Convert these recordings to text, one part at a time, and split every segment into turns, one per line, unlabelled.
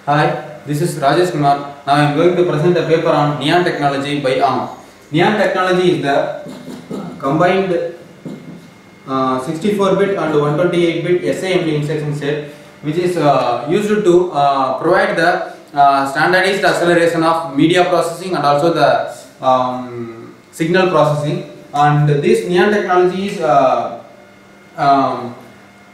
Hi, this is Rajesh Kumar. Now I am going to present a paper on neon technology by ARM. Neon technology is the combined 64-bit and 128-bit SIMD instruction set, which is used to provide the standardized acceleration of media processing and also the signal processing. And this neon technology is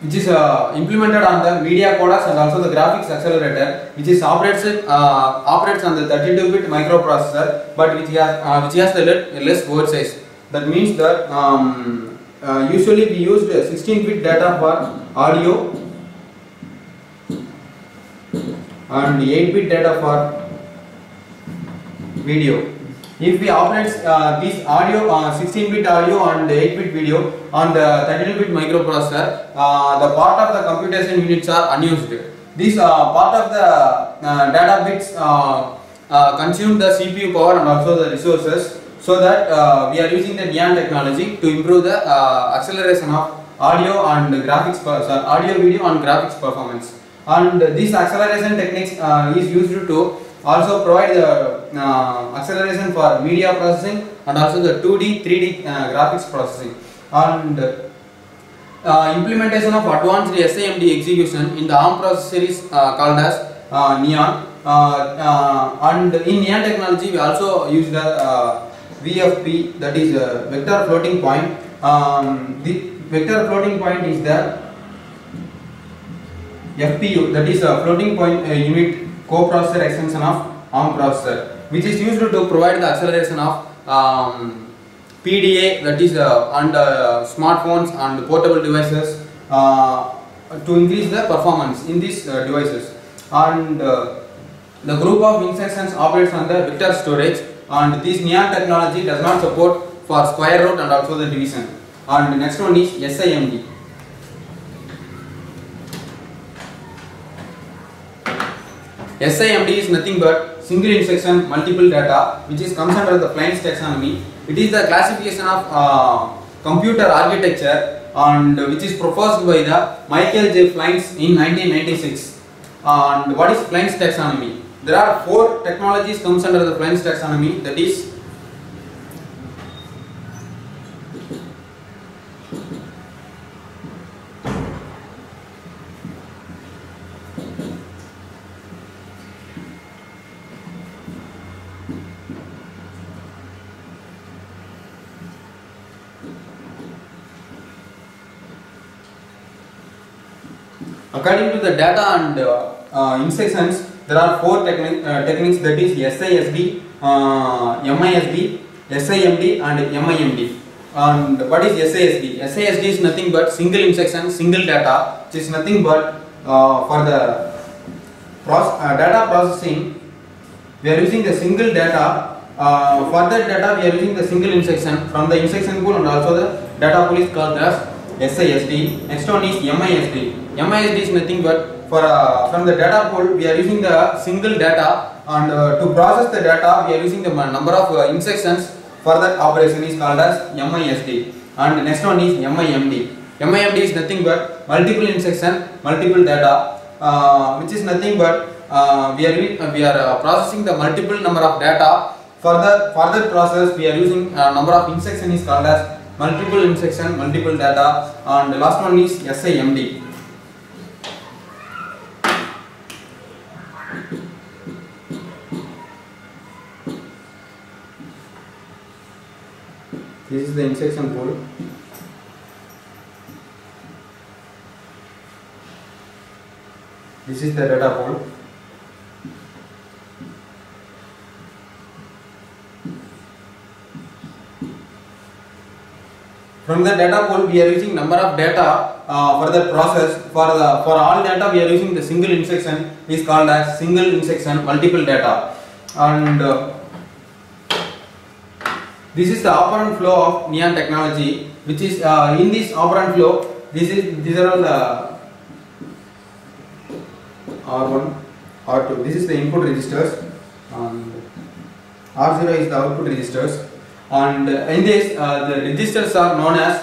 which is implemented on the media codecs and also the graphics accelerator, which is operates on the 32-bit microprocessor, but which has the less board size. That means that usually we used 16-bit data for audio and 8-bit data for video. If we operate this audio, 16-bit audio and 8-bit video on the 32-bit microprocessor, the part of the computation units are unused. This part of the data bits consume the CPU power and also the resources, so that we are using the neon technology to improve the acceleration of audio and graphics, audio, video and graphics performance. And this acceleration techniques is used to also provide the acceleration for media processing and also the 2D, 3D graphics processing. And implementation of advanced SIMD execution in the ARM processor is called as neon. And in neon technology we also use the VFP, that is vector floating point. The vector floating point is the FPU, that is a floating point unit coprocessor extension of ARM processor, which is used to provide the acceleration of PDA, that is on smartphones and portable devices, to increase the performance in these devices. And the group of instructions operates on the vector storage, and this neon technology does not support for square root and also the division. And the next one is SIMD. SIMD is nothing but single instruction multiple data, which comes under the Flyn's taxonomy. It is the classification of computer architecture, and which is proposed by the Michael J. Flyn's in 1996. And what is Flyn's taxonomy? There are 4 technologies comes under the Flyn's taxonomy, that is according to the data and instructions. There are 4 techniques, that is SISD, MISD, SIMD and MIMD. And what is SISD? SISD is nothing but single instruction, single data, which is nothing but for the data processing we are using the single data. For that data we are using the single instruction from the instruction pool, and also the data pool is called as SISD. Next one is MISD. MISD is nothing but for from the data pool we are using the single data, and to process the data we are using the number of instructions for that operation is called as MISD. And next one is MIMD. MIMD is nothing but multiple instruction, multiple data, which is nothing but we are processing the multiple number of data. For that process we are using number of instructions is called as multiple instruction, multiple data. And the last one is SIMD. This is the instruction pool. This is the data pool. From the data pool we are using number of data for the process. For all data we are using the single instruction is called as single instruction multiple data. And this is the operand flow of neon technology, which is in this operand flow these are all the R1, R2. This is the input registers, and R0 is the output registers. And in this the registers are known as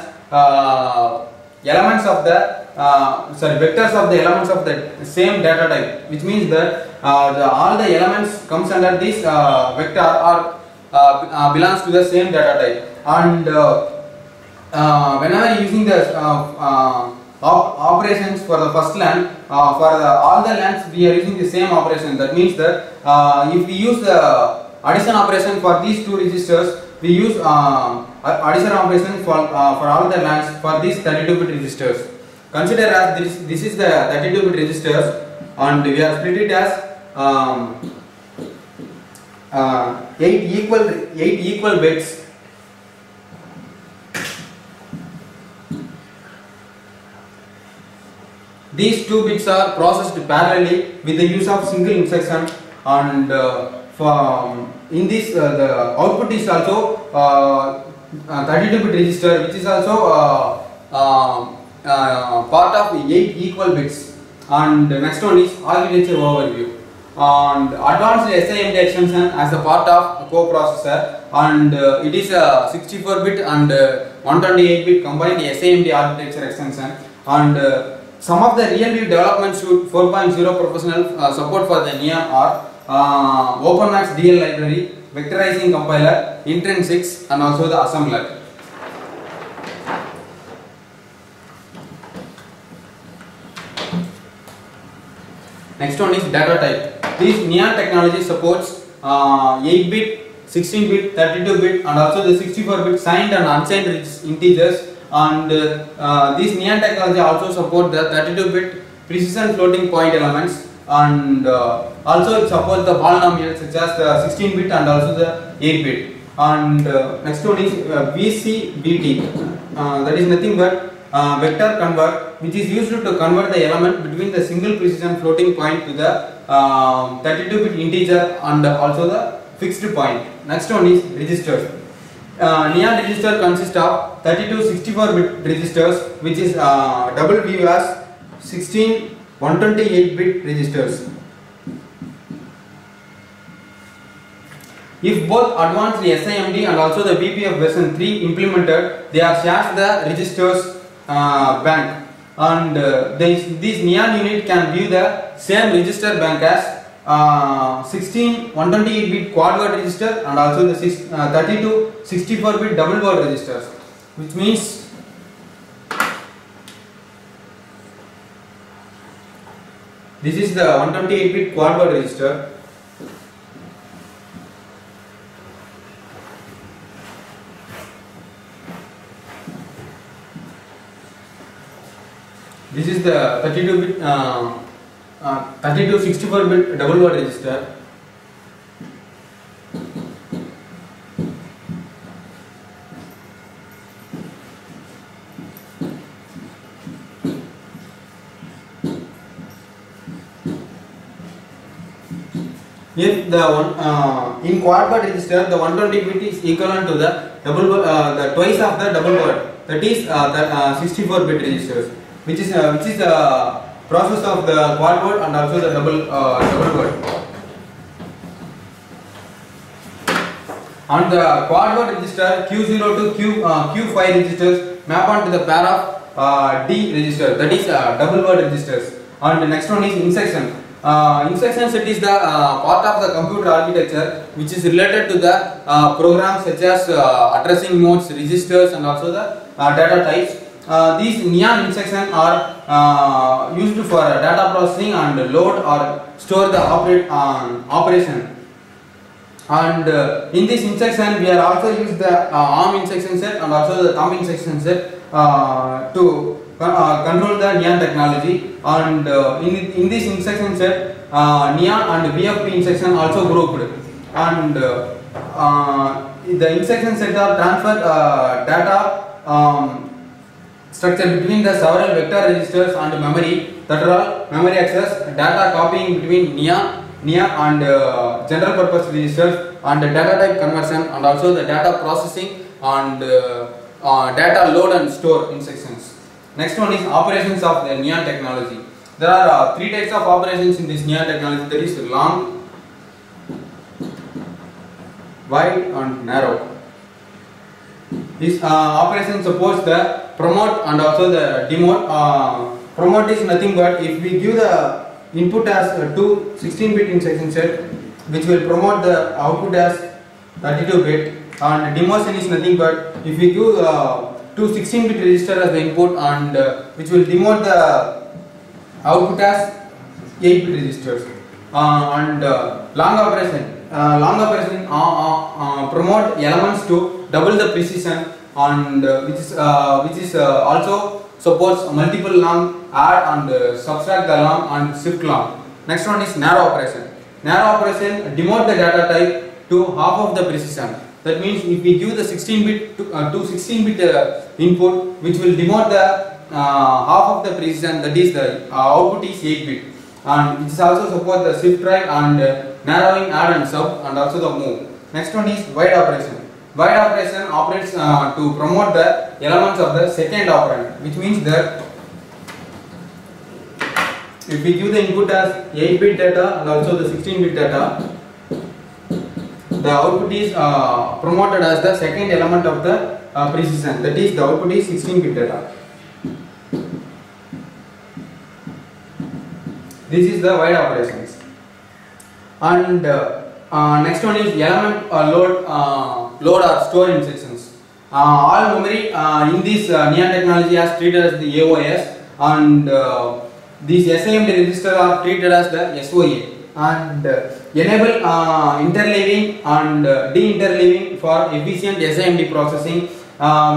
elements of the vectors of the elements of the same data type, which means that all the elements comes under this vector or belongs to the same data type. And whenever using the operations for the first line, for all the lines we are using the same operation. That means that if we use the addition operation for these two registers, we use addition operation for all the lines for these 32-bit registers. Consider as this is the 32-bit registers, and we are split it as 8 equal bits. These two bits are processed parallelly with the use of single instruction, and in this the output is also 32-bit register, which is also part of 8 equal bits. And the next one is architecture overview. And advanced SIMD extension as a part of coprocessor, and it is a 64-bit and 128-bit combined SIMD architecture extension. And some of the real development suite 4.0 professional support for the Neon are OpenMax DL library, vectorizing compiler, Intrinsics, and also the assembler. Next one is data type. This Neon technology supports 8-bit, 16-bit, 32-bit, and also the 64-bit signed and unsigned integers. And this Neon technology also supports the 32-bit precision floating point elements, and also it supports the polynomials such as the 16-bit and also the 8-bit. And next one is VCBT. That is nothing but vector convert, which is used to convert the element between the single precision floating point to the 32-bit integer and also the fixed point. Next one is registers. Neon register consists of 32 64-bit registers, which is double view as 16 128-bit registers. If both advanced SIMD and also the BPF version 3 implemented, they are shared the registers bank, and this Neon unit can view the same register bank as 16 128-bit quad word register and also the 32 64-bit double word registers, which means this is the 128-bit quad word register. This is the 32-bit 32 64-bit double word register. If the in quad word register, the 120-bit is equivalent to the the twice of the double word, that is the 64-bit registers, which is the process of the quad word and also the double word. On the quad word register, Q0 to Q5 registers map onto the pair of D register, that is double word registers. And the next one is instruction. Instruction set is the part of the computer architecture which is related to the programs such as addressing modes, registers, and also the data types. These Neon instructions are used for data processing and load or store the operation. And in this instruction, we are also use the ARM instruction set and also the thumb instruction set to control the Neon technology. And in this instruction set, Neon and BFP instruction also grouped. And the instruction set are transfer data structure between the several vector registers and memory, that are all memory access, data copying between Neon and general purpose registers, and data type conversion, and also the data processing and data load and store instructions. Next one is operations of the Neon technology. There are three types of operations in this Neon technology, that is long, wide, and narrow. This operation supports the promote and also the demote promote is nothing but if we give the input as two 16-bit instruction set, which will promote the output as 32-bit, and demotion is nothing but if we give two 16-bit register as the input, and which will demote the output as 8-bit registers. And long operation promote elements to double the precision, and which is also supports multiple long, add and subtract the long and shift long. Next one is narrow operation. Narrow operation demote the data type to half of the precision. That means if we give the 16-bit to 16-bit input, which will demote the half of the precision, that is the output is 8-bit, and it is also support the shift right and narrowing, add and sub, and also the move. Next one is wide operation. Wide operation operates to promote the elements of the second operand, which means that if we give the input as 8-bit data and also the 16-bit data, the output is promoted as the second element of the precision, that is the output is 16-bit data. This is the wide operations. And next one is element load or store instructions. All memory in this Neon technology is treated as the AOS, and these SIMD registers are treated as the SOA, and enable interleaving and de-interleaving for efficient SIMD processing,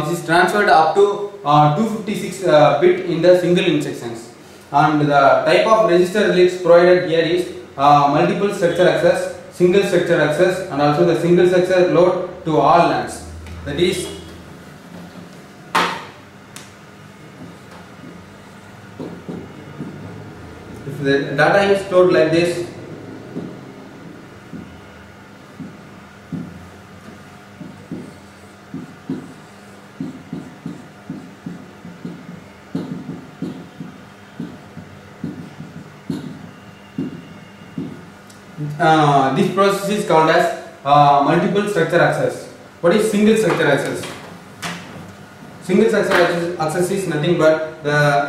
which is transferred up to 256 bit in the single instructions. And the type of register relics provided here is multiple structure access, single structure access, and also the single structure load to all LANs. That is, if the data is stored like this, this process is called as multiple structure access. What is single structure access? Single structure access is nothing but the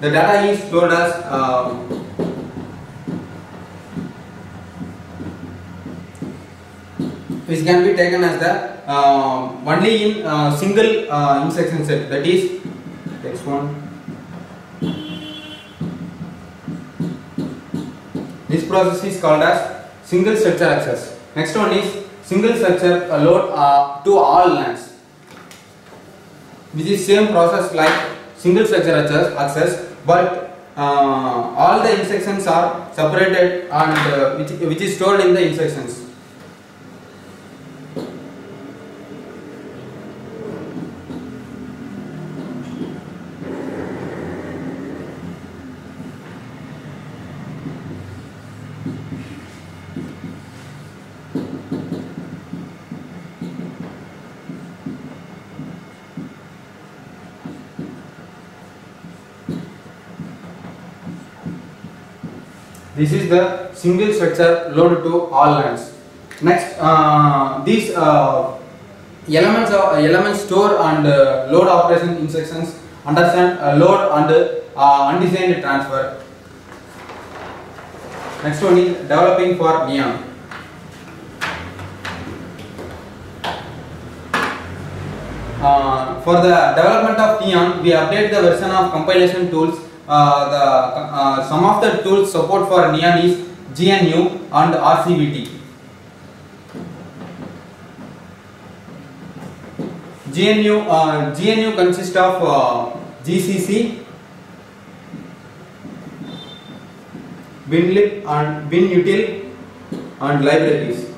the data is stored as which can be taken as the only in single instruction set, that is text one. This process is called as single structure access. Next one is single structure load to all LANs, which is same process like single structure access, but all the instructions are separated and which is stored in the instructions. This is the single structure loaded to all LANs. Next, these elements store and load operation instructions understand load and undefined transfer. Next one is developing for Neon. For the development of Neon, we update the version of compilation tools. Some of the tools support for Neon is GNU and RCVT. GNU consists of GCC, WinLib and WinUtil and libraries.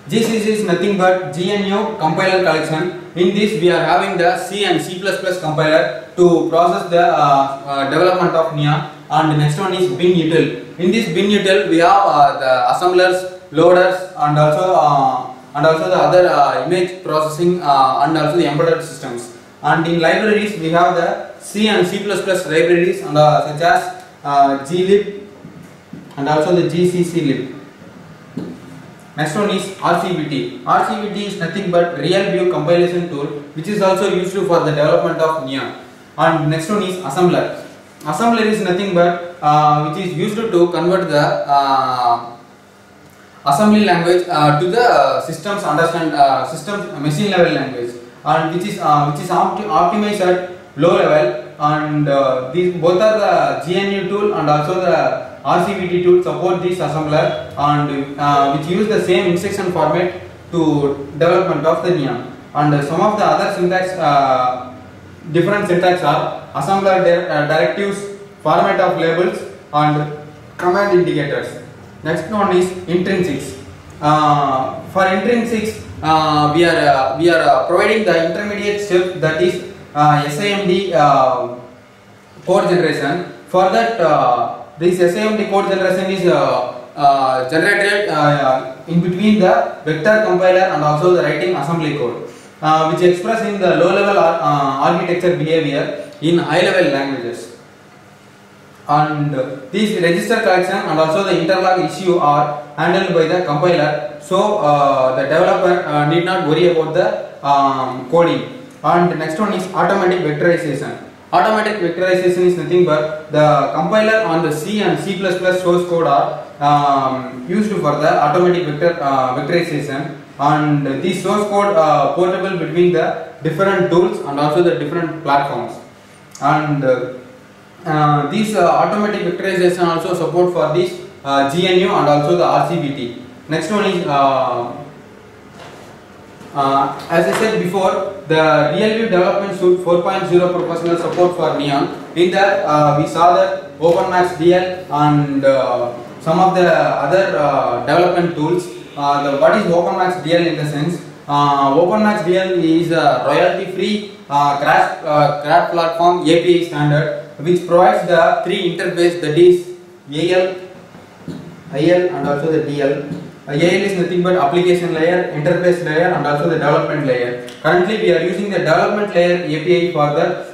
GCC is nothing but GNU compiler collection. In this, we are having the C and C++ compiler to process the development of Neon. And the next one is WinUtil. In this WinUtil, we have the assemblers, loaders, and also the other image processing and also the embedded systems. And in libraries, we have the C and C++ libraries and such as glib and also the GCC lib. Next one is RCVT. RCVT is nothing but real view compilation tool, which is also used for the development of Neon. And next one is assembler. Assembler is nothing but which is used to convert the assembly language to the systems systems machine level language, and which is optimized at low level. And these both are the GNU tool and also the RCVT tool support this assembler, and which use the same instruction format to development of the Neon. And some of the other syntax, different syntax are assembler directives, format of labels, and command indicators. Next one is intrinsics. For intrinsics, we are providing the intermediate step, that is SIMD code generation. For that, this SIMD code generation is generated in between the vector compiler and also the writing assembly code, which express in the low level architecture behavior in high level languages. And these register collection and also the interlock issue are handled by the compiler, so the developer need not worry about the coding. And the next one is automatic vectorization. Automatic vectorization is nothing but the compiler on the C and C++ source code are used for the automatic vectorization, and this source code portable between the different tools and also the different platforms. And these automatic vectorization also support for this GNU and also the RCVT. Next one is as I said before, the real view development suite 4.0 proportional support for Neon. In that we saw that OpenMax DL and some of the other development tools. What is OpenMax DL in the sense? OpenMax DL is a royalty free CRAD platform API standard, which provides the three interface, that is AL, IL and also the DL. AL is nothing but application layer, interface layer and also the development layer. Currently we are using the development layer API for the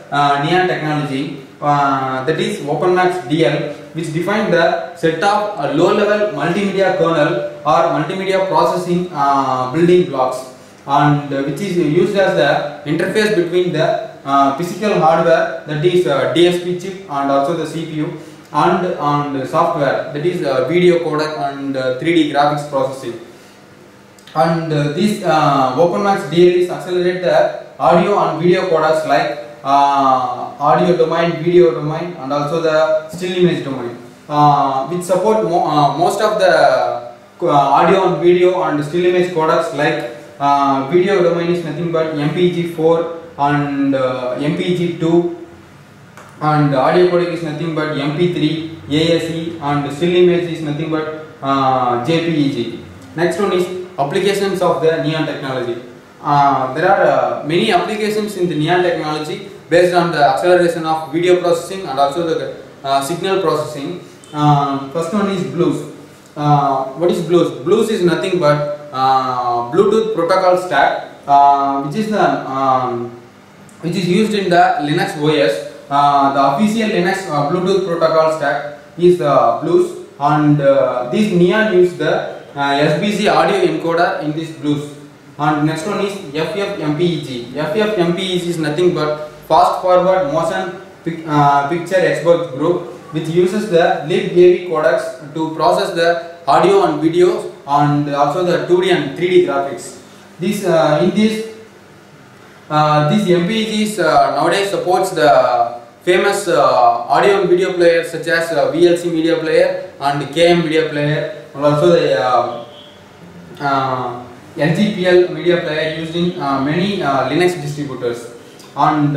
Neon technology, that is OpenMax DL, which defines the set of low level multimedia kernel or multimedia processing building blocks, and which is used as the interface between the physical hardware, that is DSP chip and also the CPU, and software, that is video codec and 3D graphics processing. And this OpenMax DL is accelerate the audio and video codecs like audio domain, video domain and also the still image domain, which support most of the audio and video and still image codecs. Like video domain is nothing but MPG4 and MPG2, and audio codec is nothing but MP3, ASE, and still image is nothing but JPEG. Next one is applications of the Neon technology. There are many applications in the Neon technology based on the acceleration of video processing and also the signal processing. First one is Blues. What is Blues? Blues is nothing but Bluetooth protocol stack, which is used in the Linux OS. The official Linux Bluetooth protocol stack is Blues, and this Neon use the SBC audio encoder in this Blues. And next one is FFmpeg. FFmpeg is nothing but fast forward motion picture export group, which uses the libAV codecs to process the audio and videos and also the 2D and 3D graphics. This MPEGs nowadays supports the famous audio and video players such as VLC media player and KM media player, and also the LGPL media player used in many Linux distributors. And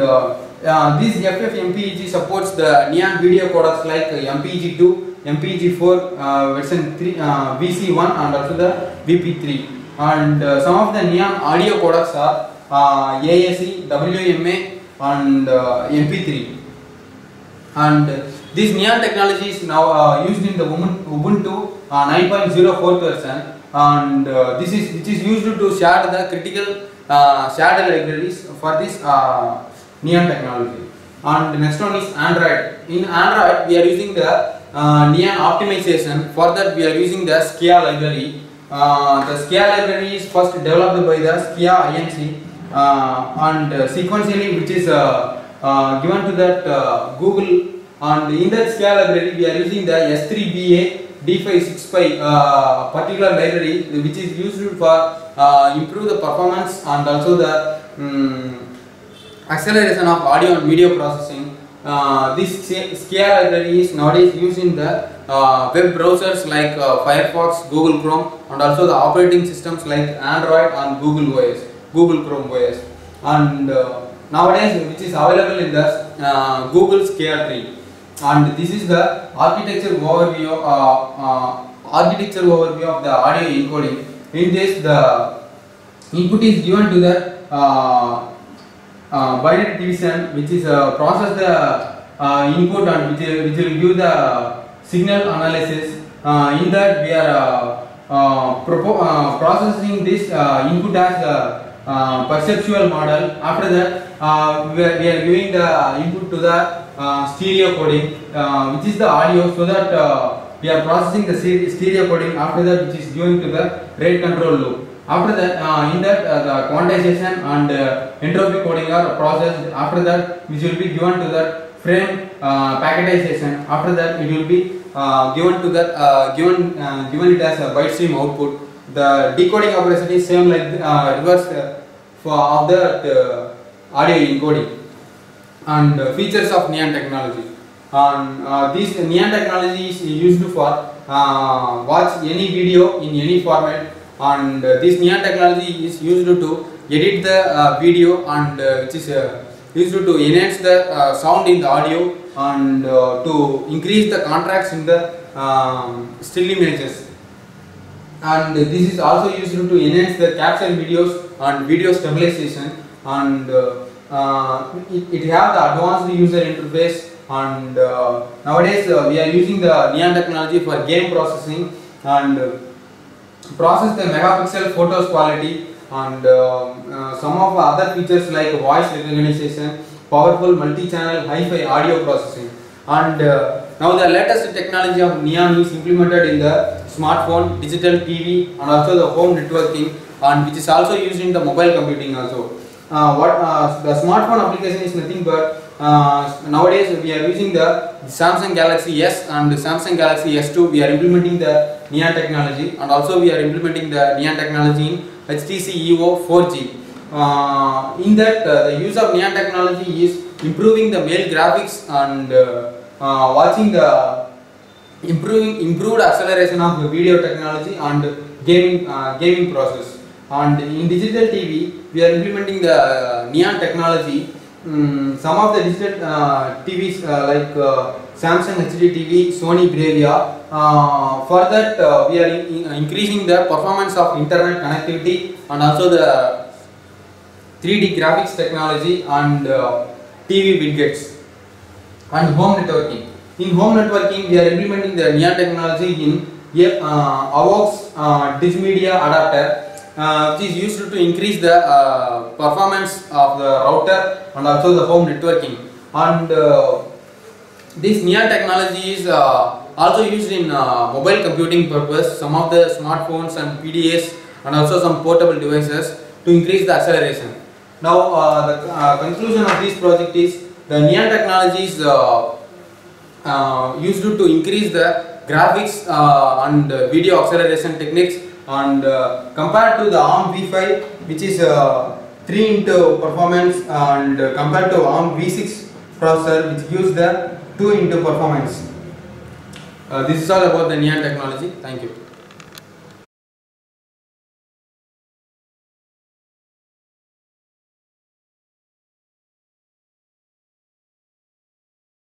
this FFmpeg supports the Neon video codecs like MPG2, MPG4 version 3, VC1 and also the VP3. And some of the Neon audio codecs are ASE, WMA and MP3. And this Neon technology is now used in the Ubuntu 9.04 version, and which is used to share the critical shared libraries for this Neon technology. And the next one is Android. In Android we are using the Neon optimization. For that we are using the SKIA library, The SKIA library is first developed by the SKIA Inc. And sequentially, which is given to that Google. And in that SKIA library, we are using the S3BA D565 particular library, which is used for improve the performance and also the acceleration of audio and video processing. This SKIA library is nowadays used in the web browsers like Firefox, Google Chrome, and also the operating systems like Android and Google Chrome OS. And nowadays, which is available in the Google SKIA tree. And this is the architecture overview of the audio encoding. In this, the input is given to the binary division, which is process the input and which will give the signal analysis. In that, we are processing this input as the perceptual model. After that, we are giving the input to the stereo coding, which is the audio, so that we are processing the stereo coding. After that, which is given to the rate control loop. After that, in that the quantization and entropy coding are processed. After that, which will be given to the frame packetization. After that, it will be given to the given it as a byte stream output. The decoding operation is same like reverse of that audio encoding. And features of Neon technology. This Neon technology is used for watch any video in any format. And this Neon technology is used to edit the video and which is used to enhance the sound in the audio and to increase the contrast in the still images. And this is also used to enhance the capture videos and video stabilization. And it have the advanced user interface. And nowadays we are using the Neon technology for game processing and process the megapixel photos quality and some of other features like voice recognition, powerful multi-channel hi-fi audio processing. And now the latest technology of Neon is implemented in the smartphone, digital TV, and also the home networking, and which is also used in the mobile computing also. The smartphone application is nothing but nowadays we are using the Samsung Galaxy S and the Samsung Galaxy S2. We are implementing the Neon technology, and also we are implementing the Neon technology in HTC Evo 4G. In that, the use of Neon technology is improving the mail graphics and watching the improved acceleration of the video technology and gaming process. And in digital TV, we are implementing the Neon technology. Some of the digital TVs like Samsung HD TV, Sony Bravia. For that, we are increasing the performance of internet connectivity and also the 3D graphics technology and TV widgets and home networking. In home networking, we are implementing the Neon technology in AUX Digimedia adapter, which is used to increase the performance of the router and also the home networking. And this Neon technology is also used in mobile computing purpose, some of the smartphones and PDAs and also some portable devices to increase the acceleration. Now the conclusion of this project is the Neon technology is used to increase the graphics and video acceleration techniques. And compared to the ARM V5, which is 3x performance, and compared to ARM V6 processor, which gives the 2x performance. This is all about the Neon technology. Thank you.